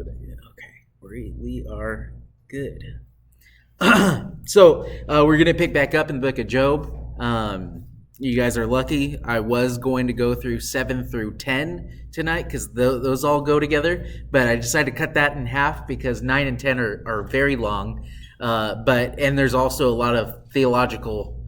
good idea. Okay, we are good. So we're going to pick back up in the book of Job. You guys are lucky. I was going to go through 7 through 10 tonight because those all go together, but I decided to cut that in half because 9 and 10 are very long. And there's also a lot of theological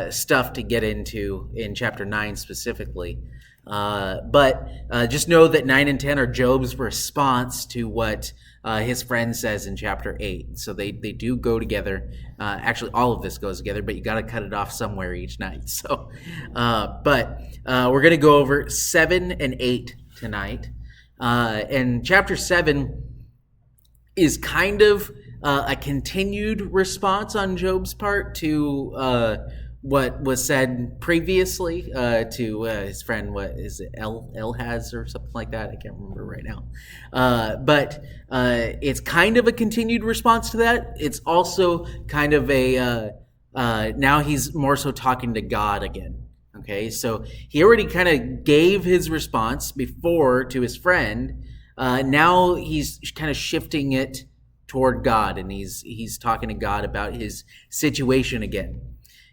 stuff to get into in chapter 9 specifically. But just know that 9 and 10 are Job's response to what his friend says in chapter 8. So they do go together. Actually, all of this goes together, but you got to cut it off somewhere each night. So, but we're going to go over 7 and 8 tonight. And chapter 7 is kind of a continued response on Job's part to what was said previously to his friend. What is it, Elhaz or something like that? I can't remember right now. But it's kind of a continued response to that. It's also kind of a now he's more so talking to God again. Okay, so he already kind of gave his response before to his friend. Now he's kind of shifting it toward God, and he's talking to God about his situation again.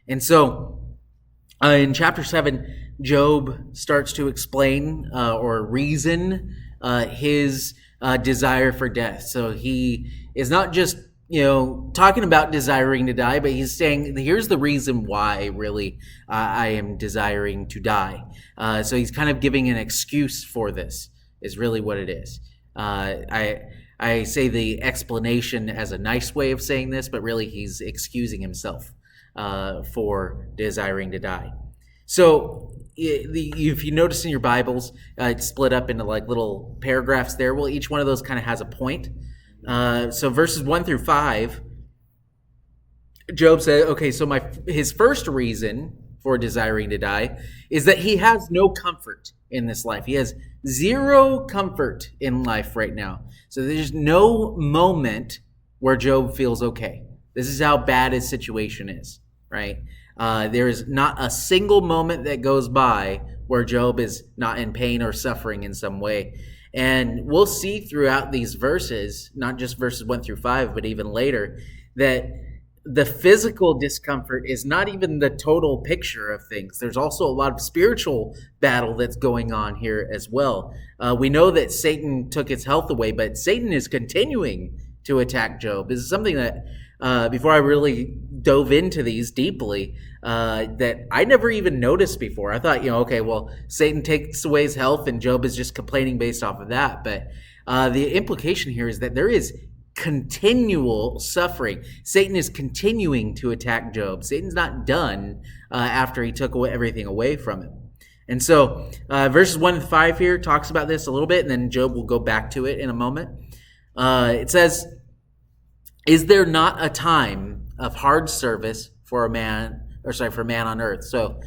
And so in chapter 7, Job starts to explain or reason his desire for death. So he is not just, talking about desiring to die, but he's saying, here's the reason why really I am desiring to die. So he's kind of giving an excuse for this is really what it is. I say the explanation as a nice way of saying this, but really he's excusing himself for desiring to die. So if you notice in your Bibles, it's split up into like little paragraphs there. Well, each one of those kind of has a point. So verses 1 through 5, Job said, okay, so his first reason for desiring to die is that he has no comfort in this life. He has zero comfort in life right now. So there's no moment where Job feels okay. This is how bad his situation is, right? There is not a single moment that goes by where Job is not in pain or suffering in some way. And we'll see throughout these verses, not just verses 1 through 5, but even later, that the physical discomfort is not even the total picture of things. There's also a lot of spiritual battle that's going on here as well. We know that Satan took his health away, but Satan is continuing to attack Job. This is something that, before I really dove into these deeply, that I never even noticed before. I thought, okay, well, Satan takes away his health and Job is just complaining based off of that. But the implication here is that there is continual suffering. Satan is continuing to attack Job. Satan's not done after he took everything away from him. And so verses 1 and 5 here talks about this a little bit, and then Job will go back to it in a moment. It says, is there not a time of hard service for man on earth? So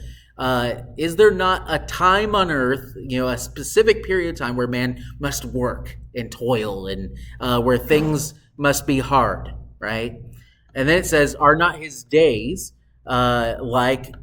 is there not a time on earth, a specific period of time where man must work and toil and where things must be hard, right? And then it says, are not his days also like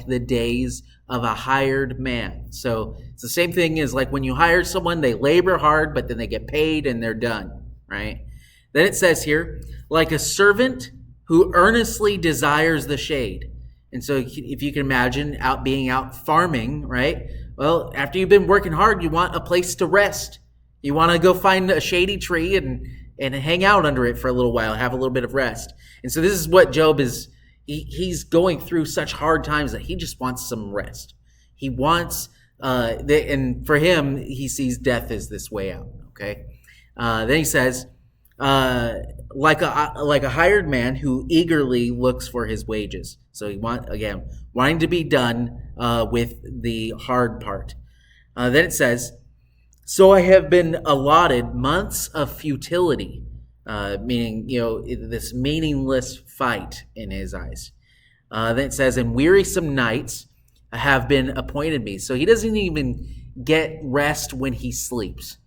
the days of a hired man? So it's the same thing as like when you hire someone, they labor hard, but then they get paid and they're done, right? Then it says here, like a servant who earnestly desires the shade. And so if you can imagine being out farming, right? Well, after you've been working hard, you want a place to rest. You want to go find a shady tree and hang out under it for a little while, have a little bit of rest. And so this is what Job is, he's going through such hard times that he just wants some rest. He wants, and for him, he sees death as this way out, okay? Then he says, like a hired man who eagerly looks for his wages. So wanting to be done with the hard part. Then it says, so I have been allotted months of futility, meaning, this meaningless fight in his eyes. Then it says, and wearisome nights have been appointed me. So he doesn't even get rest when he sleeps,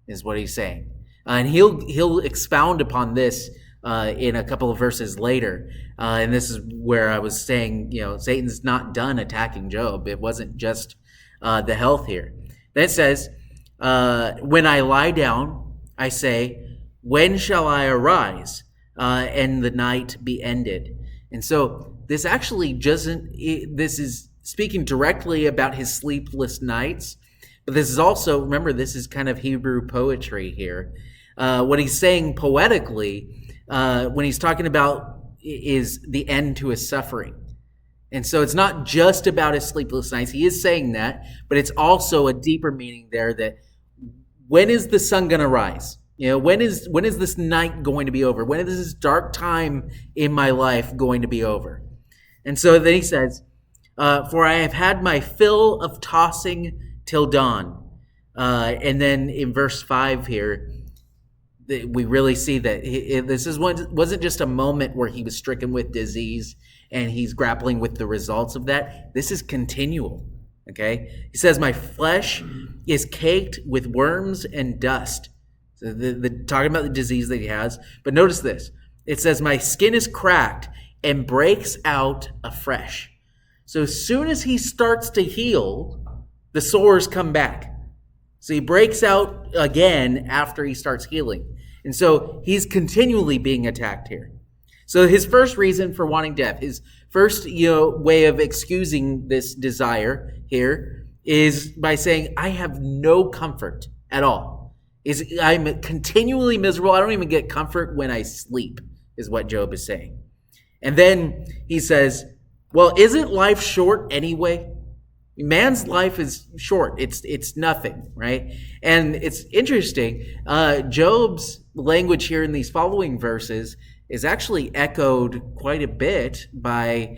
is what he's saying. And he'll expound upon this in a couple of verses later. And this is where I was saying, Satan's not done attacking Job. It wasn't just the health here. Then it says, When I lie down, I say, when shall I arise and the night be ended? And so this actually doesn't, this is speaking directly about his sleepless nights, but this is also, remember, this is kind of Hebrew poetry here. What he's saying poetically, when he's talking about is the end to his suffering. And so it's not just about his sleepless nights. He is saying that, but it's also a deeper meaning there that when is the sun going to rise? When is this night going to be over? When is this dark time in my life going to be over? And so then he says, for I have had my fill of tossing till dawn. And then in verse 5 here, we really see that wasn't just a moment where he was stricken with disease and he's grappling with the results of that. This is continual. Okay, he says, my flesh is caked with worms and dust. So talking about the disease that he has. But notice this. It says, my skin is cracked and breaks out afresh. So as soon as he starts to heal, the sores come back. So he breaks out again after he starts healing. And so he's continually being attacked here. So his first reason for wanting death, his first way of excusing this desire here is by saying, I have no comfort at all. I'm continually miserable. I don't even get comfort when I sleep, is what Job is saying. And then he says, well, isn't life short anyway? Man's life is short. It's nothing, right? And it's interesting. Job's language here in these following verses is actually echoed quite a bit by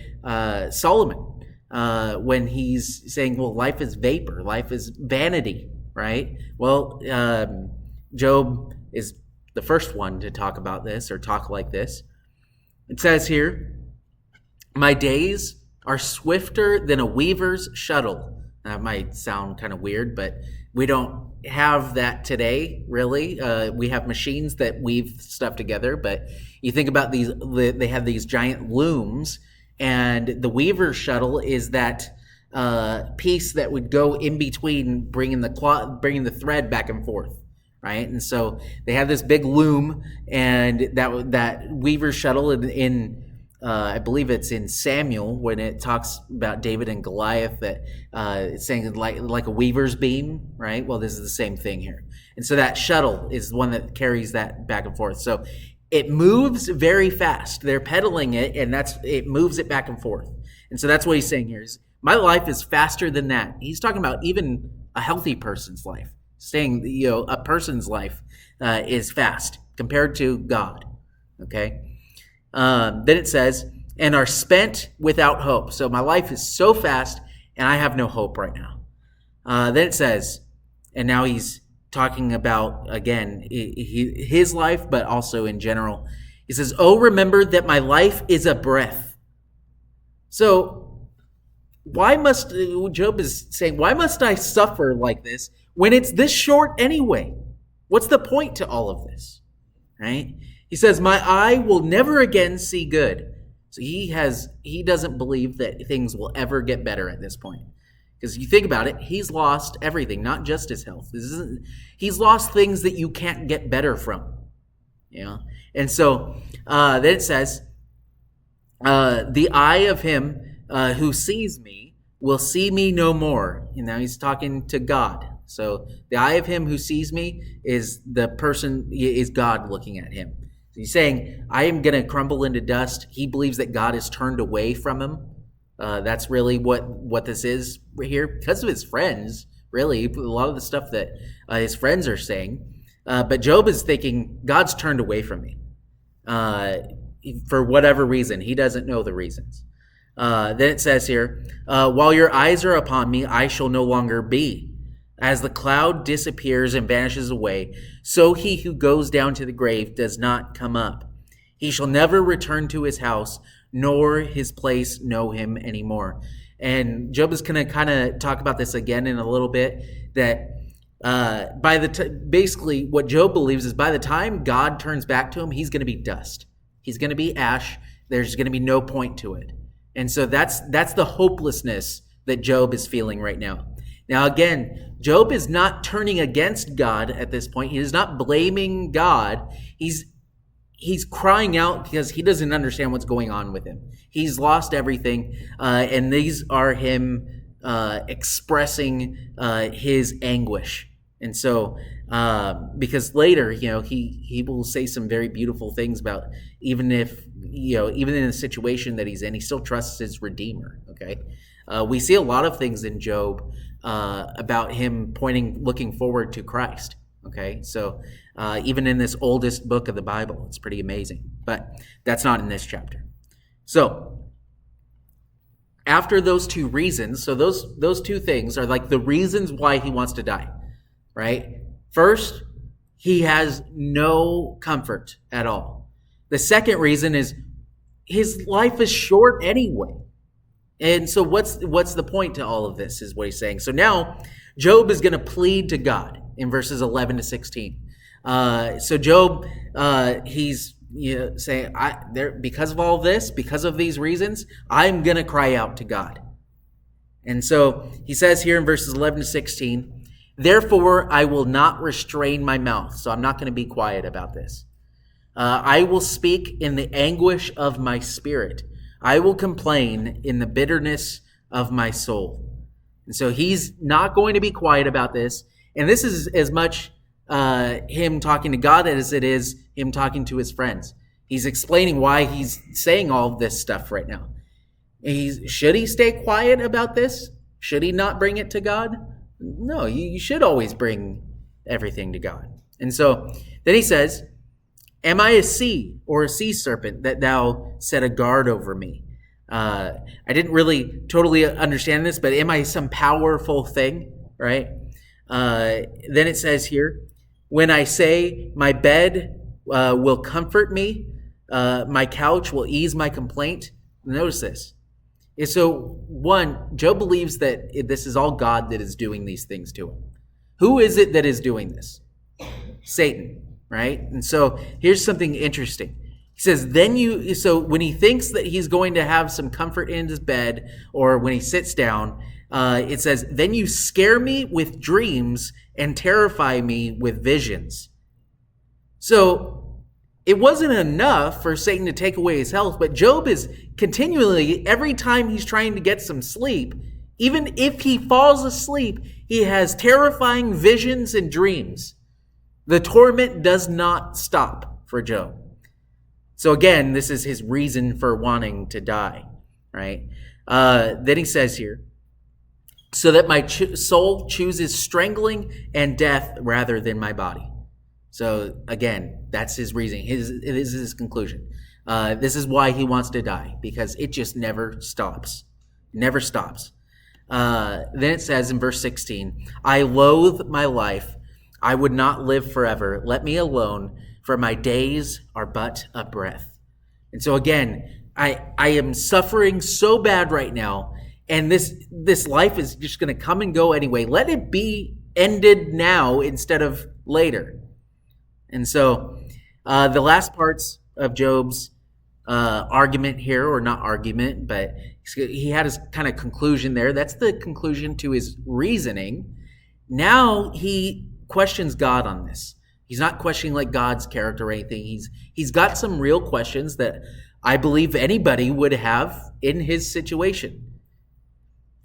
Solomon when he's saying, well, life is vapor, life is vanity, right? Well, Job is the first one to talk about this or talk like this. It says here, my days are swifter than a weaver's shuttle. That might sound kind of weird, but we don't have that today, really. We have machines that weave stuff together, but you think about these, they have these giant looms, and the weaver's shuttle is that piece that would go in between bringing the thread back and forth, right? And so they have this big loom, and that weaver's shuttle in I believe it's in Samuel when it talks about David and Goliath that it's saying like a weaver's beam, right? Well, this is the same thing here. And so that shuttle is the one that carries that back and forth. So it moves very fast. They're pedaling it, and it moves it back and forth. And so that's what he's saying here is my life is faster than that. He's talking about even a healthy person's life, saying a person's life is fast compared to God. Okay. Then it says, and are spent without hope. So my life is so fast, and I have no hope right now. Then it says, and now he's talking about, again, his life, but also in general. He says, oh, remember that my life is a breath. So Job is saying, why must I suffer like this when it's this short anyway? What's the point to all of this, right? He says, my eye will never again see good. So he doesn't believe that things will ever get better at this point. Because you think about it, he's lost everything, not just his health. He's lost things that you can't get better from. And so then it says, the eye of him who sees me will see me no more. And now he's talking to God. So the eye of him who sees me is God looking at him. He's saying, I am going to crumble into dust. He believes that God has turned away from him. That's really what this is here. Because of his friends, really, a lot of the stuff that his friends are saying. But Job is thinking, God's turned away from me. For whatever reason. He doesn't know the reasons. Then it says here, while your eyes are upon me, I shall no longer be. As the cloud disappears and vanishes away, so he who goes down to the grave does not come up. He shall never return to his house, nor his place know him anymore. And Job is going to kind of talk about this again in a little bit, that basically what Job believes is by the time God turns back to him, he's going to be dust. He's going to be ash. There's going to be no point to it. And so that's the hopelessness that Job is feeling right now. Now, again, Job is not turning against God at this point. He is not blaming God. He's crying out because he doesn't understand what's going on with him. He's lost everything, and these are him expressing his anguish. And so, because later, he will say some very beautiful things about even in a situation that he's in, he still trusts his Redeemer. Okay, we see a lot of things in Job about him looking forward to Christ. Okay, so even in this oldest book of the Bible, it's pretty amazing. But that's not in this chapter. So after those two reasons, so those two things are like the reasons why he wants to die, right? First, he has no comfort at all. The second reason is his life is short anyway. And so what's the point to all of this is what he's saying. So now Job is going to plead to God in verses 11 to 16. So Job, he's saying, because of all this, because of these reasons, I'm going to cry out to God. And so he says here in verses 11 to 16, therefore I will not restrain my mouth. So I'm not going to be quiet about this. I will speak in the anguish of my spirit. I will complain in the bitterness of my soul. And so he's not going to be quiet about this. And this is as much him talking to God as it is him talking to his friends. He's explaining why he's saying all of this stuff right now. Should he stay quiet about this? Should he not bring it to God? No, you should always bring everything to God. And so then he says, am I a sea or a sea serpent that thou set a guard over me? I didn't really totally understand this, but am I some powerful thing, right? Then it says here, when I say my bed will comfort me, my couch will ease my complaint. Notice this. And so one, Job believes that this is all God that is doing these things to him. Who is it that is doing this? Satan, right? And so here's something interesting. He says, so when he thinks that he's going to have some comfort in his bed, or when he sits down, it says, then you scare me with dreams and terrify me with visions. So it wasn't enough for Satan to take away his health, but Job is continually, every time he's trying to get some sleep, even if he falls asleep, he has terrifying visions and dreams. The torment does not stop for Job. So again, this is his reason for wanting to die, right? Then he says here, so that my soul chooses strangling and death rather than my body. So again, that's his reasoning. This is his conclusion. This is why he wants to die, because it just never stops. Never stops. Then it says in verse 16, I loathe my life. I would not live forever. Let me alone, for my days are but a breath. And so again, I am suffering so bad right now, and this life is just going to come and go anyway. Let it be ended now instead of later. And so the last parts of Job's argument here, or not argument, but he had his kind of conclusion there. That's the conclusion to his reasoning. Now he questions God on this. He's not questioning like God's character or anything. He's got some real questions that I believe anybody would have in his situation.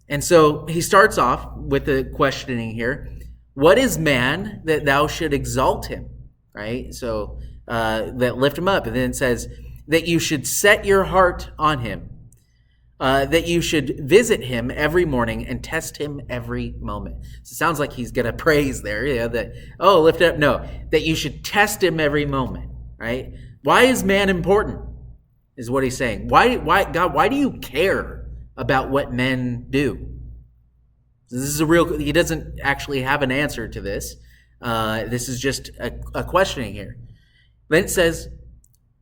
And so he starts off with the questioning here. What is man that thou should exalt him? Right? So that lift him up. And then it says that you should set your heart on him. That you should visit him every morning and test him every moment. So it sounds like he's going to praise there. Lift it up. No, that you should test him every moment, right? Why is man important, is what he's saying. Why, God, why do you care about what men do? This is he doesn't actually have an answer to this. This is just a questioning here. Then it says,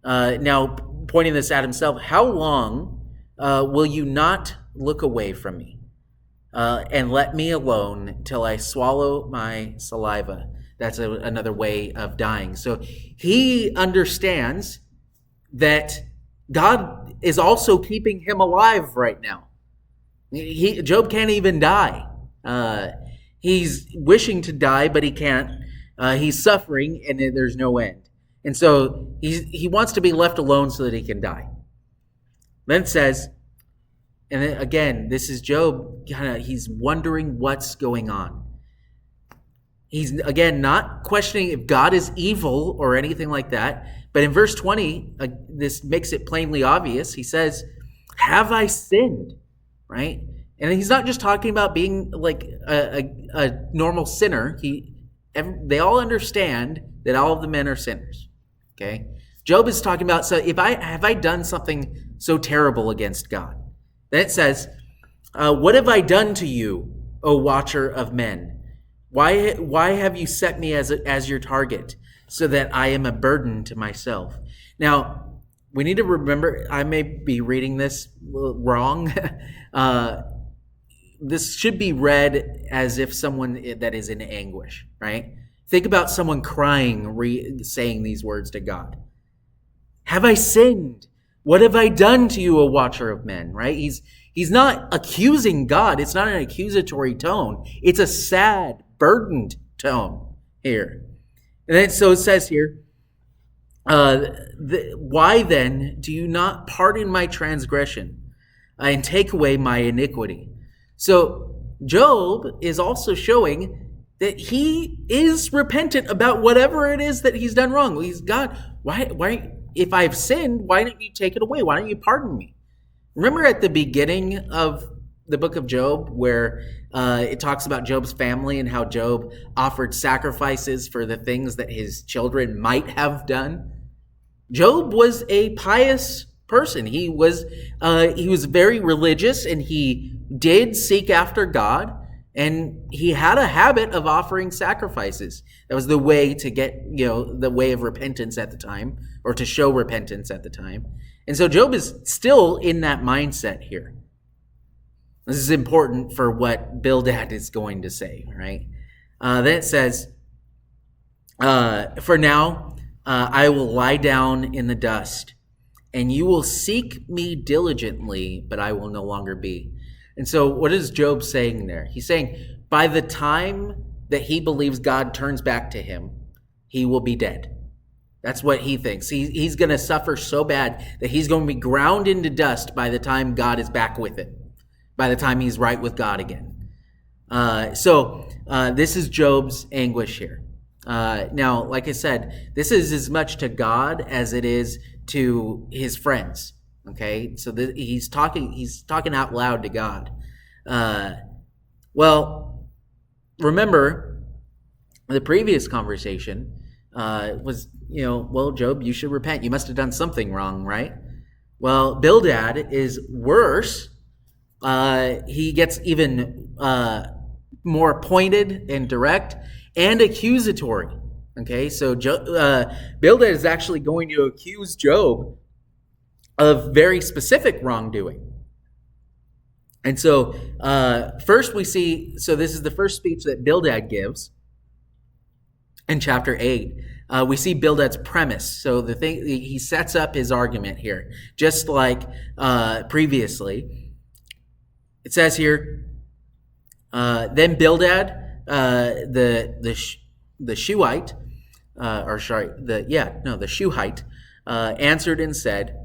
now pointing this at himself, how long will you not look away from me and let me alone till I swallow my saliva? That's another way of dying. So he understands that God is also keeping him alive right now. Job can't even die. He's wishing to die, but he can't. He's suffering, and there's no end. And so he wants to be left alone so that he can die. Then it says, and then again, this is Job, he's wondering what's going on. He's, again, not questioning if God is evil or anything like that. But in verse 20, this makes it plainly obvious. He says, have I sinned? Right? And he's not just talking about being like a normal sinner. They all understand that all of the men are sinners. Okay? Job is talking about, so have I done something so terrible against God? Then it says, what have I done to you, O watcher of men? Why have you set me as your target, so that I am a burden to myself? Now, we need to remember, I may be reading this wrong. This should be read as if someone that is in anguish, right? Think about someone crying, saying these words to God. Have I sinned? What have I done to you, O watcher of men? Right? He's not accusing God. It's not an accusatory tone. It's a sad, burdened tone here. And then so it says here, why then do you not pardon my transgression and take away my iniquity? So Job is also showing that he is repentant about whatever it is that he's done wrong. He's God, why, if I've sinned, why don't you take it away? Why don't you pardon me? Remember at the beginning of the book of Job where it talks about Job's family and how Job offered sacrifices for the things that his children might have done? Job was a pious person. He was very religious, and he did seek after God, and he had a habit of offering sacrifices. That was the way to get, the way of repentance at the time, or to show repentance at the time. And so Job is still in that mindset here. This is important for what Bildad is going to say, right? Then it says, for now I will lie down in the dust, and you will seek me diligently, but I will no longer be. And so what is Job saying there? He's saying by the time that he believes God turns back to him, he will be dead. That's what he thinks. He's going to suffer so bad that he's going to be ground into dust by the time God is back with him, by the time he's right with God again. So this is Job's anguish here. Now, like I said, this is as much to God as it is to his friends. Okay, so he's talking out loud to God. Well, remember the previous conversation was, well, Job, you should repent. You must have done something wrong, right? Well, Bildad is worse. He gets even more pointed and direct and accusatory. Okay, so Bildad is actually going to accuse Job of very specific wrongdoing. And so first we see, so this is the first speech that Bildad gives in chapter 8. We see Bildad's premise. So he sets up his argument here, just like previously. It says here, then Bildad, the Shuhite, the Shuhite, answered and said,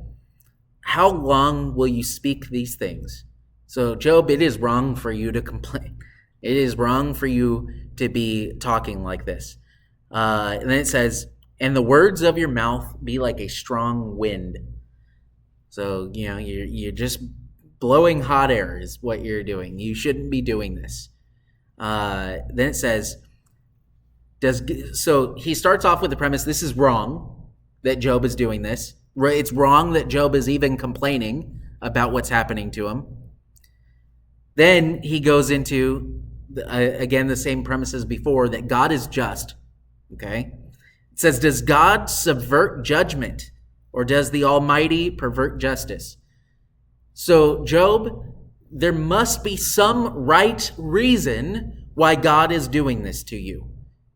how long will you speak these things? So, Job, it is wrong for you to complain. It is wrong for you to be talking like this. And then it says, and the words of your mouth be like a strong wind. So, you're just blowing hot air is what you're doing. You shouldn't be doing this. Then it says, so he starts off with the premise, this is wrong that Job is doing this. It's wrong that Job is even complaining about what's happening to him. Then he goes into, again, the same premise as before, that God is just. Okay? It says, does God subvert judgment, or does the Almighty pervert justice? So, Job, there must be some right reason why God is doing this to you.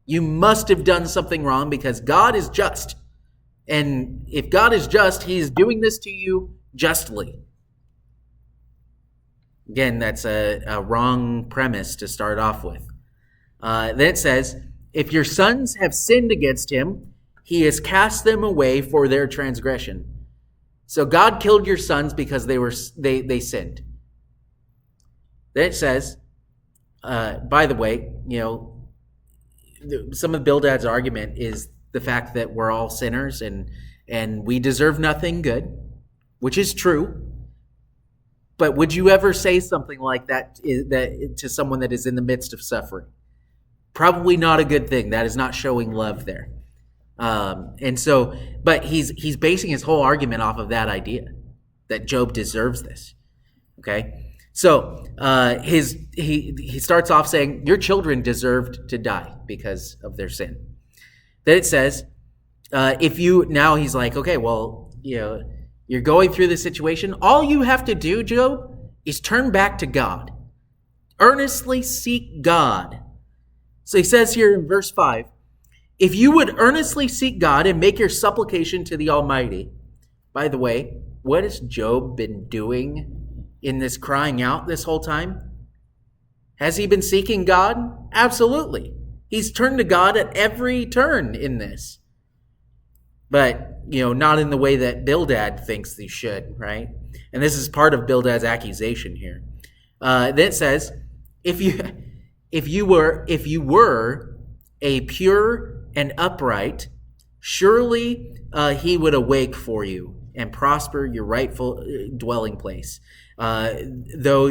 You must have done something wrong because God is just. And if God is just, he is doing this to you justly. Again, that's a wrong premise to start off with. Then it says, if your sons have sinned against him, he has cast them away for their transgression. So God killed your sons because they sinned. Then it says, by the way, some of Bildad's argument is the fact that we're all sinners and we deserve nothing good, which is true. But would you ever say something like that to someone that is in the midst of suffering? Probably not a good thing. That is not showing love there. But he's basing his whole argument off of that idea that Job deserves this. Okay, so he starts off saying your children deserved to die because of their sin. Then it says, he's like, okay, well, you're going through this situation. All you have to do, Job, is turn back to God. Earnestly seek God. So he says here in verse 5, if you would earnestly seek God and make your supplication to the Almighty. By the way, what has Job been doing in this crying out this whole time? Has he been seeking God? Absolutely. He's turned to God at every turn in this. But, not in the way that Bildad thinks he should, right? And this is part of Bildad's accusation here. Then it says, if you were a pure and upright, surely he would awake for you and prosper your rightful dwelling place. Though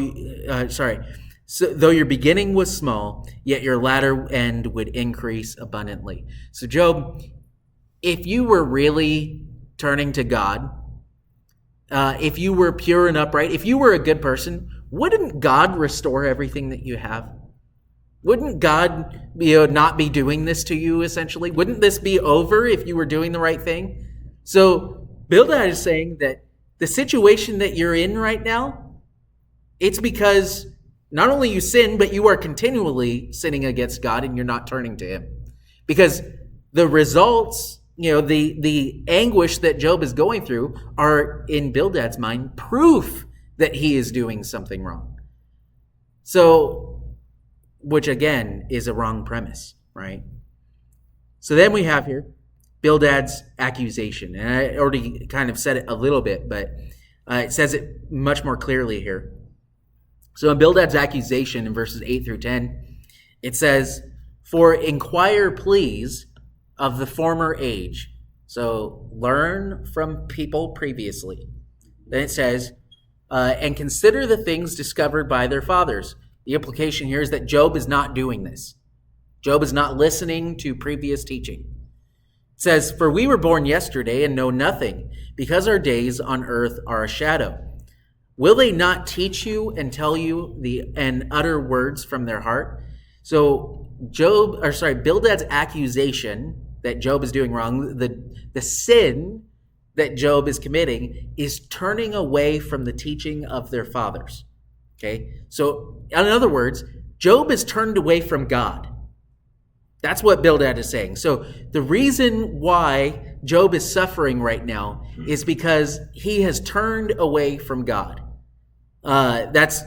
your beginning was small, yet your latter end would increase abundantly. So Job, if you were really turning to God, if you were pure and upright, if you were a good person, wouldn't God restore everything that you have? Wouldn't God not be doing this to you, essentially? Wouldn't this be over if you were doing the right thing? So Bildad is saying that the situation that you're in right now, it's because not only you sin, but you are continually sinning against God and you're not turning to him. Because the results, the anguish that Job is going through are, in Bildad's mind, proof that he is doing something wrong. So, which again is a wrong premise, right? So then we have here Bildad's accusation. And I already kind of said it a little bit, but it says it much more clearly here. So in Bildad's accusation in verses 8 through 10, it says, for inquire, please, of the former age. So learn from people previously. Then it says, and consider the things discovered by their fathers. The implication here is that Job is not doing this. Job is not listening to previous teaching. It says, for we were born yesterday and know nothing, because our days on earth are a shadow. Will they not teach you and tell you and utter words from their heart? So Bildad's accusation that Job is doing wrong, the sin that Job is committing is turning away from the teaching of their fathers. Okay? So, in other words, Job is turned away from God. That's what Bildad is saying. So, the reason why Job is suffering right now is because he has turned away from God. That's,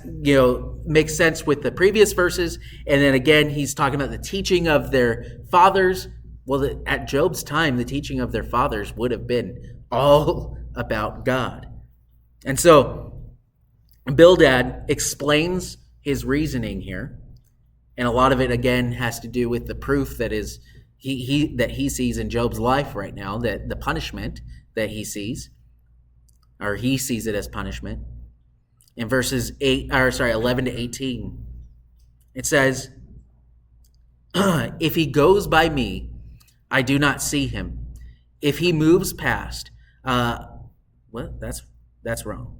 makes sense with the previous verses. And then again, he's talking about the teaching of their fathers. Well, at Job's time, the teaching of their fathers would have been all about God. And so Bildad explains his reasoning here. And a lot of it, again, has to do with the proof that he sees in Job's life right now, that the punishment that he sees, or he sees it as punishment. In verses 11 to 18, it says, if he goes by me, I do not see him. If he moves past, that's wrong.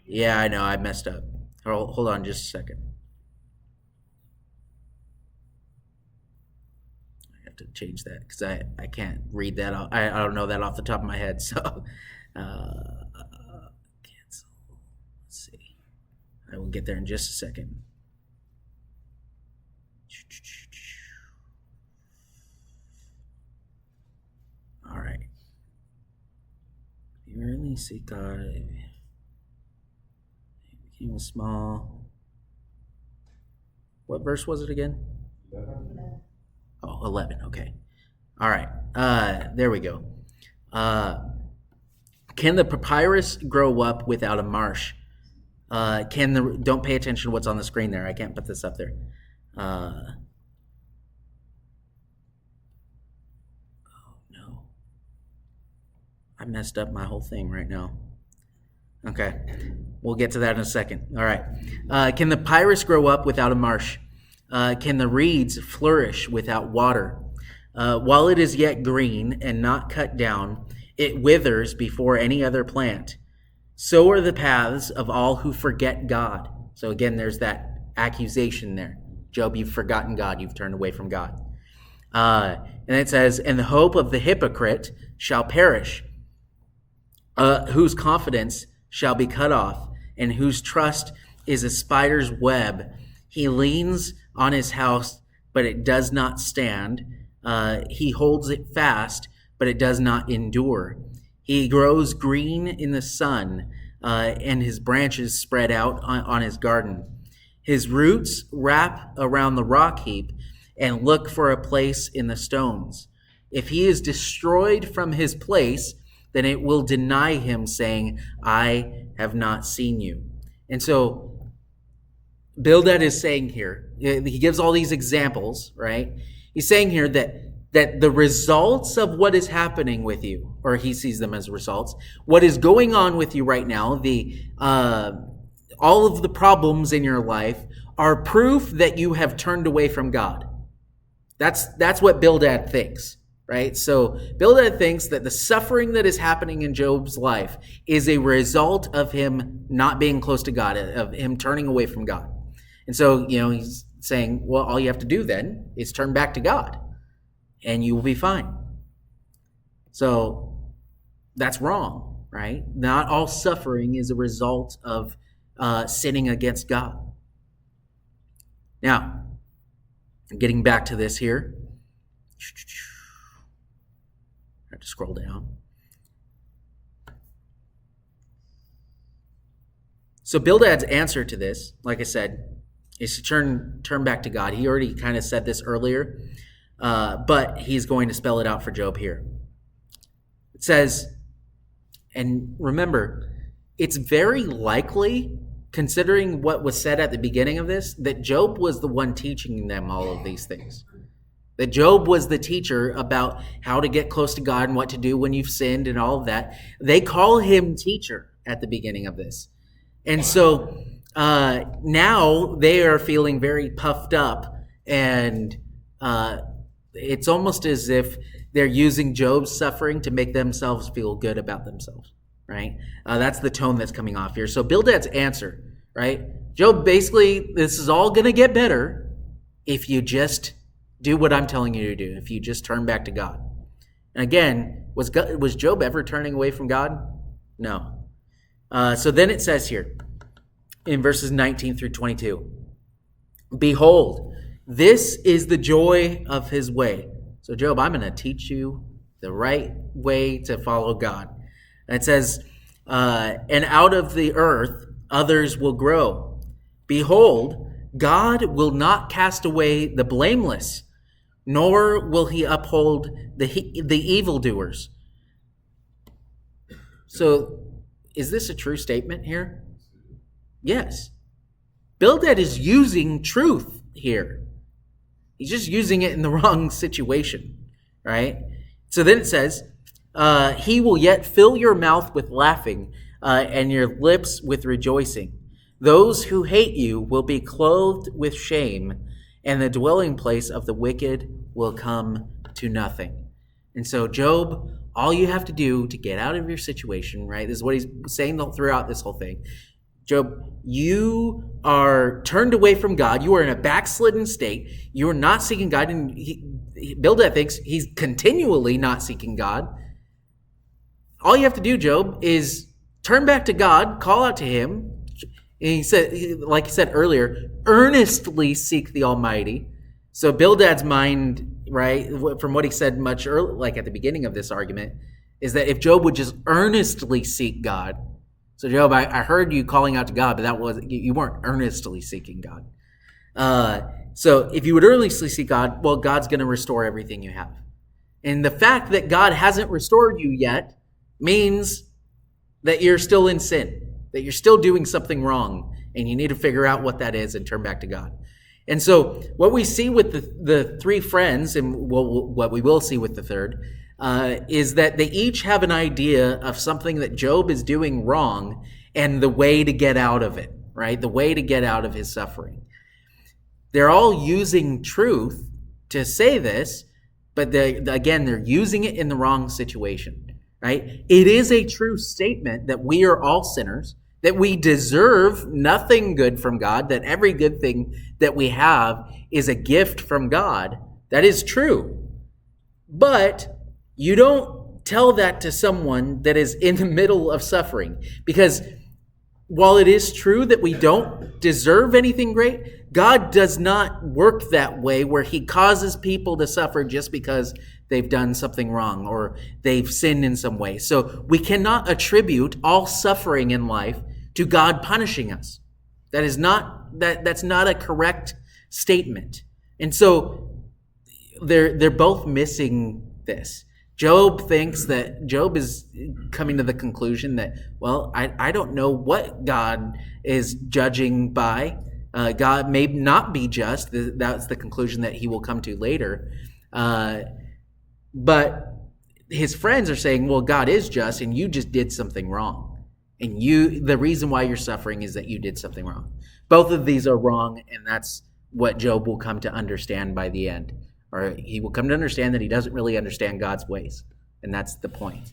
Yeah, I know, I messed up. Hold on just a second. I have to change that because I can't read that. I don't know that off the top of my head. So, cancel. Let's see. I will get there in just a second. All right. You really seek God. Became small. What verse was it again? 11. Okay. All right. There we go. Can the papyrus grow up without a marsh? Don't pay attention to what's on the screen there. I can't put this up there. Oh no. I messed up my whole thing right now. Okay. We'll get to that in a second. All right. Can the papyrus grow up without a marsh? Can the reeds flourish without water? While it is yet green and not cut down, it withers before any other plant. So are the paths of all who forget God. So again, there's that accusation there. Job, you've forgotten God. You've turned away from God. And it says, and the hope of the hypocrite shall perish, whose confidence shall be cut off, and whose trust is a spider's web. He leans on his house, but it does not stand. He holds it fast, but it does not endure. He grows green in the sun, and his branches spread out on his garden. His roots wrap around the rock heap and look for a place in the stones. If he is destroyed from his place, then it will deny him, saying, I have not seen you. And so Bildad is saying here, he gives all these examples, right? He's saying here that the results of what is happening with you, or he sees them as results, what is going on with you right now, all of the problems in your life are proof that you have turned away from God. That's what Bildad thinks, right? So Bildad thinks that the suffering that is happening in Job's life is a result of him not being close to God, of him turning away from God. And so, he's saying, well, all you have to do then is turn back to God, and you will be fine. So that's wrong, right? Not all suffering is a result of sinning against God. Now, getting back to this here. I have to scroll down. So Bildad's answer to this, like I said, is to turn back to God. He already kind of said this earlier, but he's going to spell it out for Job here. It says, and remember, it's very likely, considering what was said at the beginning of this, that Job was the one teaching them all of these things. That Job was the teacher about how to get close to God and what to do when you've sinned and all of that. They call him teacher at the beginning of this. And so now they are feeling very puffed up, and it's almost as if they're using Job's suffering to make themselves feel good about themselves, right? That's the tone that's coming off here. So Bildad's answer, right? Job, basically, this is all going to get better if you just do what I'm telling you to do, if you just turn back to God. And again, was Job ever turning away from God? No. So then it says here in verses 19 through 22, behold, this is the joy of his way. So Job, I'm going to teach you the right way to follow God. And it says, and out of the earth others will grow. Behold, God will not cast away the blameless, nor will he uphold the evildoers. So, is this a true statement here? Yes. Bildad is using truth here. He's just using it in the wrong situation, right? So then it says, he will yet fill your mouth with laughing, and your lips with rejoicing. Those who hate you will be clothed with shame, and the dwelling place of the wicked will come to nothing. And so, Job, all you have to do to get out of your situation, right? This is what he's saying throughout this whole thing. Job, you are turned away from God. You are in a backslidden state. You are not seeking God. And Bildad thinks he's continually not seeking God. All you have to do, Job, is turn back to God, call out to him. And he said, like he said earlier, earnestly seek the Almighty. So Bildad's mind, right, from what he said much earlier, like at the beginning of this argument, is that if Job would just earnestly seek God. So Job, I heard you calling out to God, but you weren't earnestly seeking God. So if you would earnestly seek God, well, God's going to restore everything you have. And the fact that God hasn't restored you yet means that you're still in sin, that you're still doing something wrong, and you need to figure out what that is and turn back to God. And so what we see with the three friends, and what we will see with the third, is that they each have an idea of something that Job is doing wrong and the way to get out of it, right? The way to get out of his suffering. They're all using truth to say this, but they're using it in the wrong situation, right? It is a true statement that we are all sinners, that we deserve nothing good from God, that every good thing that we have is a gift from God. That is true. But you don't tell that to someone that is in the middle of suffering, because while it is true that we don't deserve anything great, God does not work that way where he causes people to suffer just because they've done something wrong or they've sinned in some way. So we cannot attribute all suffering in life to God punishing us. That's not a correct statement. And so they're both missing this. Job thinks that Job is coming to the conclusion that, well, I don't know what God is judging by. God may not be just. That's the conclusion that he will come to later. But his friends are saying, well, God is just and you just did something wrong. And the reason why you're suffering is that you did something wrong. Both of these are wrong, and that's what Job will come to understand by the end. Or he will come to understand that he doesn't really understand God's ways. And that's the point.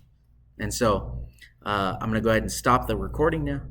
And so I'm going to go ahead and stop the recording now.